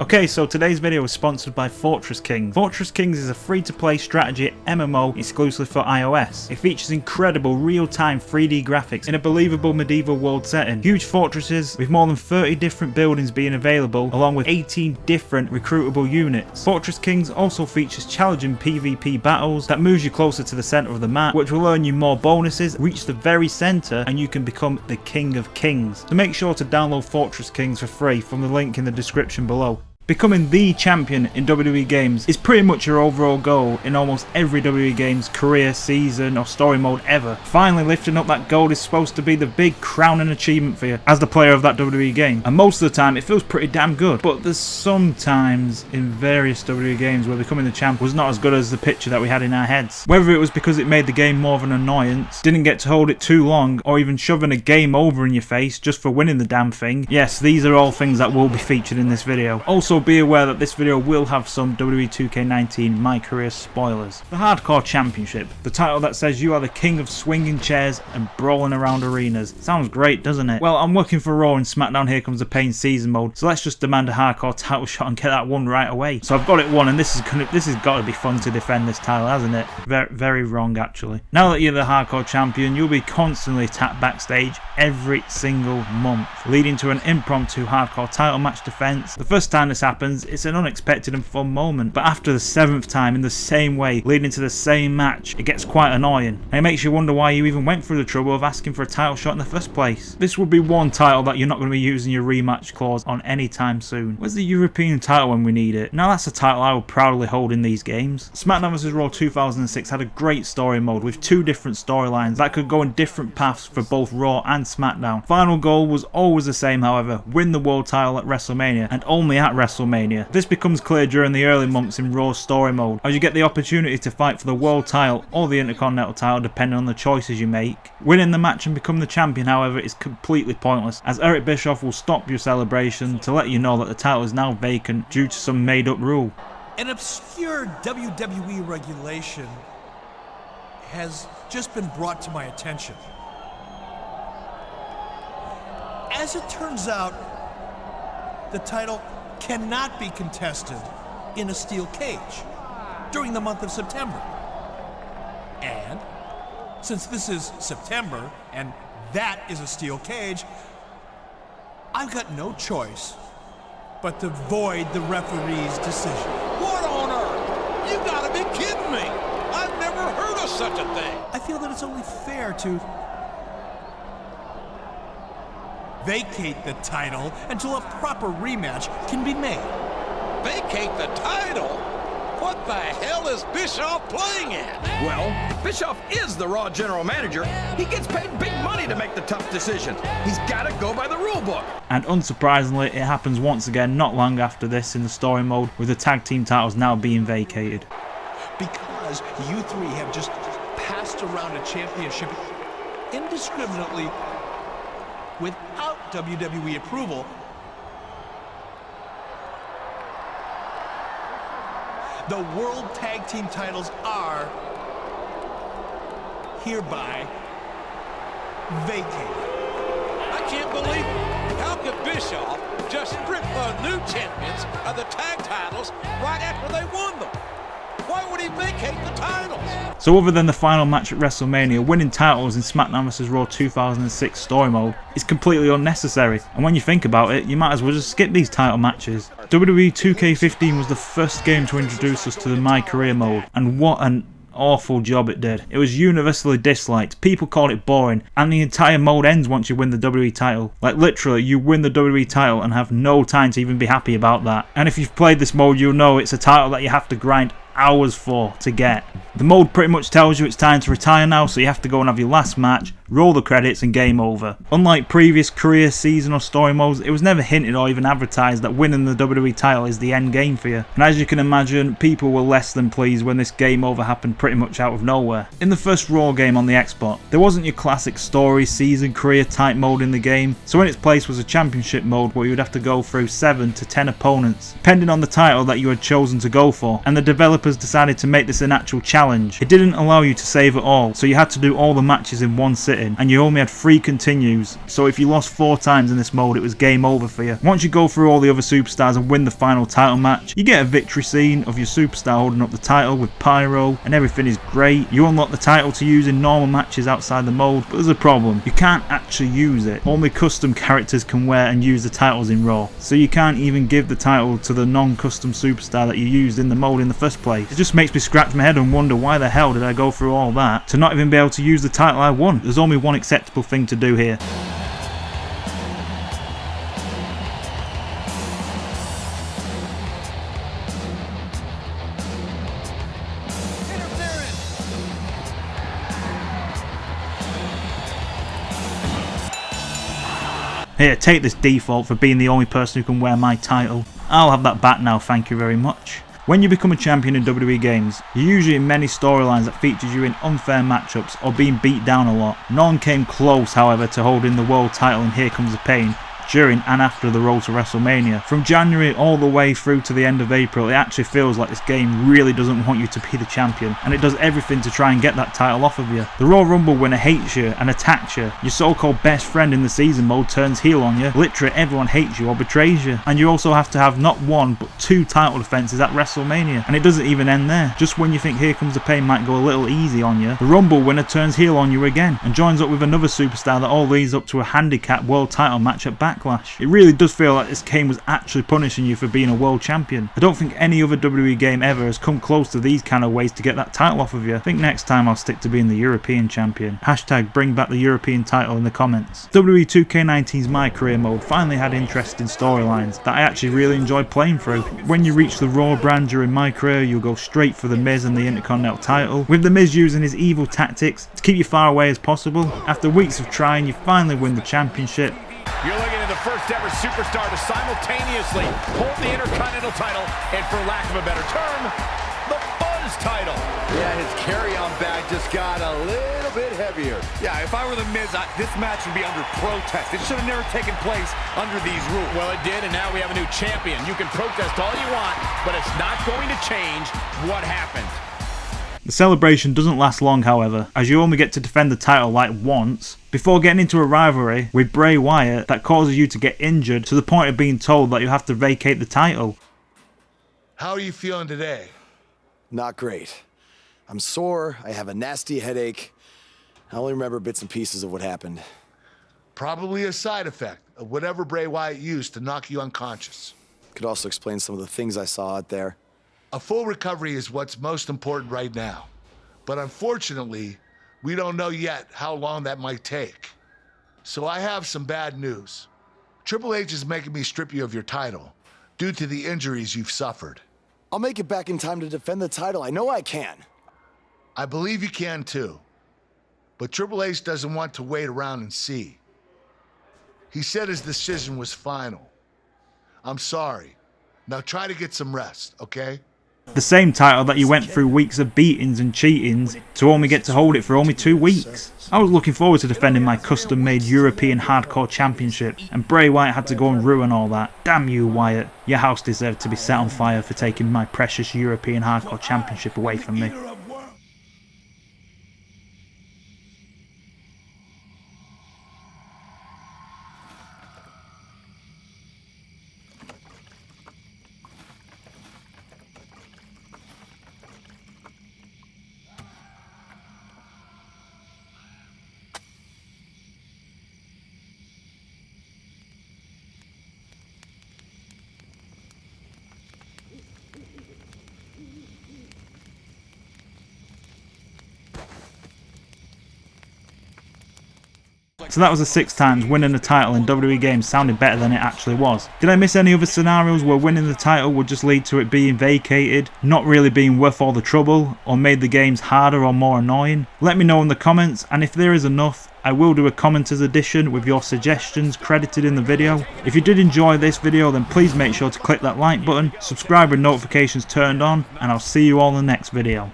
Okay, so today's video is sponsored by Fortress Kings. Fortress Kings is a free-to-play strategy MMO exclusively for iOS. It features incredible real-time 3D graphics in a believable medieval world setting, huge fortresses with more than 30 different buildings being available, along with 18 different recruitable units. Fortress Kings also features challenging PvP battles that moves you closer to the centre of the map, which will earn you more bonuses, reach the very centre, and you can become the King of Kings. So make sure to download Fortress Kings for free from the link in the description below. Becoming the champion in WWE games is pretty much your overall goal in almost every WWE games career, season or story mode ever. Finally lifting up that gold is supposed to be the big crowning achievement for you as the player of that WWE game, and most of the time it feels pretty damn good. But there's sometimes in various WWE games where becoming the champ was not as good as the picture that we had in our heads. Whether it was because it made the game more of an annoyance, didn't get to hold it too long, or even shoving a game over in your face just for winning the damn thing. Yes, these are all things that will be featured in this video. Also be aware that this video will have some WWE 2K19 My Career spoilers. The Hardcore Championship, the title that says you are the king of swinging chairs and brawling around arenas. Sounds great, doesn't it? Well, I'm working for Raw and SmackDown Here Comes the Pain season mode, so let's just demand a hardcore title shot and get that one right away. So I've got it won, and this has got to be fun to defend this title, hasn't it? Very wrong, actually. Now that you're the Hardcore Champion, you'll be constantly tapped backstage every single month, leading to an impromptu Hardcore title match defense. The first time this happens, it's an unexpected and fun moment, but after the 7th time in the same way, leading to the same match, it gets quite annoying, and it makes you wonder why you even went through the trouble of asking for a title shot in the first place. This would be one title that you're not going to be using your rematch clause on anytime soon. Where's the European title when we need it? Now that's a title I will proudly hold in these games. SmackDown vs Raw 2006 had a great story mode with 2 different storylines that could go in different paths for both Raw and SmackDown. Final goal was always the same, however: win the world title at WrestleMania, and only at WrestleMania. This becomes clear during the early months in Raw's story mode, as you get the opportunity to fight for the world title or the Intercontinental title depending on the choices you make. Winning the match and become the champion, however, is completely pointless, as Eric Bischoff will stop your celebration to let you know that the title is now vacant due to some made up rule. An obscure WWE regulation has just been brought to my attention. As it turns out, the title cannot be contested in a steel cage during the month of September. And since this is September and that is a steel cage, I've got no choice but to void the referee's decision. What on earth? You gotta be kidding me! I've never heard of such a thing! I feel that it's only fair to vacate the title until a proper rematch can be made. Vacate the title? What the hell is Bischoff playing at? Well, Bischoff is the Raw general manager. He gets paid big money to make the tough decision. He's got to go by the rule book. And unsurprisingly, it happens once again not long after this in the story mode, with the tag team titles now being vacated. Because you three have just passed around a championship indiscriminately without WWE approval, the World Tag Team titles are hereby vacated. I can't believe it. How could Bischoff just strip the new champions of the tag titles right after they won them? Why would he vacate the titles? So other than the final match at WrestleMania, winning titles in SmackDown vs Raw 2006 story mode is completely unnecessary, and when you think about it, you might as well just skip these title matches. WWE 2K15 was the first game to introduce us to the My Career mode, and what an awful job it did. It was universally disliked, people called it boring, and the entire mode ends once you win the WWE title. Like literally, you win the WWE title and have no time to even be happy about that. And if you've played this mode, you'll know it's a title that you have to grind hours for to get. The mode pretty much tells you it's time to retire now, so you have to go and have your last match, roll the credits and game over. Unlike previous career, season or story modes, it was never hinted or even advertised that winning the WWE title is the end game for you. And as you can imagine, people were less than pleased when this game over happened pretty much out of nowhere. In the first Raw game on the Xbox, there wasn't your classic story, season, career type mode in the game, so in its place was a championship mode where you would have to go through 7 to 10 opponents, depending on the title that you had chosen to go for, and the developers decided to make this an actual challenge. It didn't allow you to save at all, so you had to do all the matches in one sitting sitting, and you only had 3 continues, so if you lost 4 times in this mode it was game over for you. Once you go through all the other superstars and win the final title match, you get a victory scene of your superstar holding up the title with pyro, and everything is great. You unlock the title to use in normal matches outside the mode, but there's a problem. You can't actually use it. Only custom characters can wear and use the titles in Raw, so you can't even give the title to the non-custom superstar that you used in the mode in the first place. It just makes me scratch my head and wonder why the hell did I go through all that to not even be able to use the title I won. There's only one acceptable thing to do here. Here, take this default for being the only person who can wear my title. I'll have that back now, thank you very much. When you become a champion in WWE games, you're usually in many storylines that features you in unfair matchups or being beat down a lot. None came close, however, to holding the world title in Here Comes the Pain during and after the road to WrestleMania. From January all the way through to the end of April, it actually feels like this game really doesn't want you to be the champion, and it does everything to try and get that title off of you. The Royal Rumble winner hates you and attacks you. Your so-called best friend in the season mode turns heel on you. Literally everyone hates you or betrays you. And you also have to have not 1 but 2 title defenses at WrestleMania, and it doesn't even end there. Just when you think Here Comes the Pain might go a little easy on you, the Rumble winner turns heel on you again and joins up with another superstar that all leads up to a handicap world title match at Backlash. It really does feel like this game was actually punishing you for being a world champion. I don't think any other WWE game ever has come close to these kind of ways to get that title off of you. I think next time I'll stick to being the European champion. Hashtag bring back the European title in the comments. WWE 2K19's My Career mode finally had interesting storylines that I actually really enjoyed playing through. When you reach the Raw brand during My Career, you'll go straight for the Miz and the Intercontinental title, with the Miz using his evil tactics to keep you far away as possible. After weeks of trying, you finally win the championship. You're looking at the first ever superstar to simultaneously hold the Intercontinental title and, for lack of a better term, the Buzz title. Yeah, his carry-on bag just got a little bit heavier. Yeah, if I were the Miz, this match would be under protest. It should have never taken place under these rules. Well, it did, and now we have a new champion. You can protest all you want, but it's not going to change what happened. The celebration doesn't last long, however, as you only get to defend the title like once, before getting into a rivalry with Bray Wyatt that causes you to get injured to the point of being told that you have to vacate the title. How are you feeling today? Not great. I'm sore, I have a nasty headache. I only remember bits and pieces of what happened. Probably a side effect of whatever Bray Wyatt used to knock you unconscious. Could also explain some of the things I saw out there. A full recovery is what's most important right now. But unfortunately, we don't know yet how long that might take. So I have some bad news. Triple H is making me strip you of your title due to the injuries you've suffered. I'll make it back in time to defend the title. I know I can. I believe you can too. But Triple H doesn't want to wait around and see. He said his decision was final. I'm sorry. Now try to get some rest, okay? The same title that you went through weeks of beatings and cheatings to only get to hold it for only 2 weeks. I was looking forward to defending my custom-made European Hardcore Championship, and Bray Wyatt had to go and ruin all that. Damn you, Wyatt. Your house deserved to be set on fire for taking my precious European Hardcore Championship away from me. So that was the 6 times winning the title in WWE games sounded better than it actually was. Did I miss any other scenarios where winning the title would just lead to it being vacated, not really being worth all the trouble, or made the games harder or more annoying? Let me know in the comments, and if there is enough, I will do a commenters edition with your suggestions credited in the video. If you did enjoy this video, then please make sure to click that like button, subscribe with notifications turned on, and I'll see you all in the next video.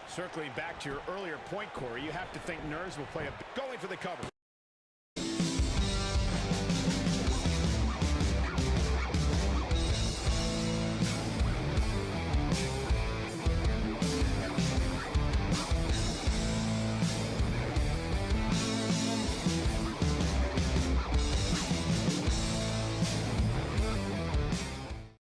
Circling back to your earlier point, Corey, you have to think nerves will play a... Going for the cover.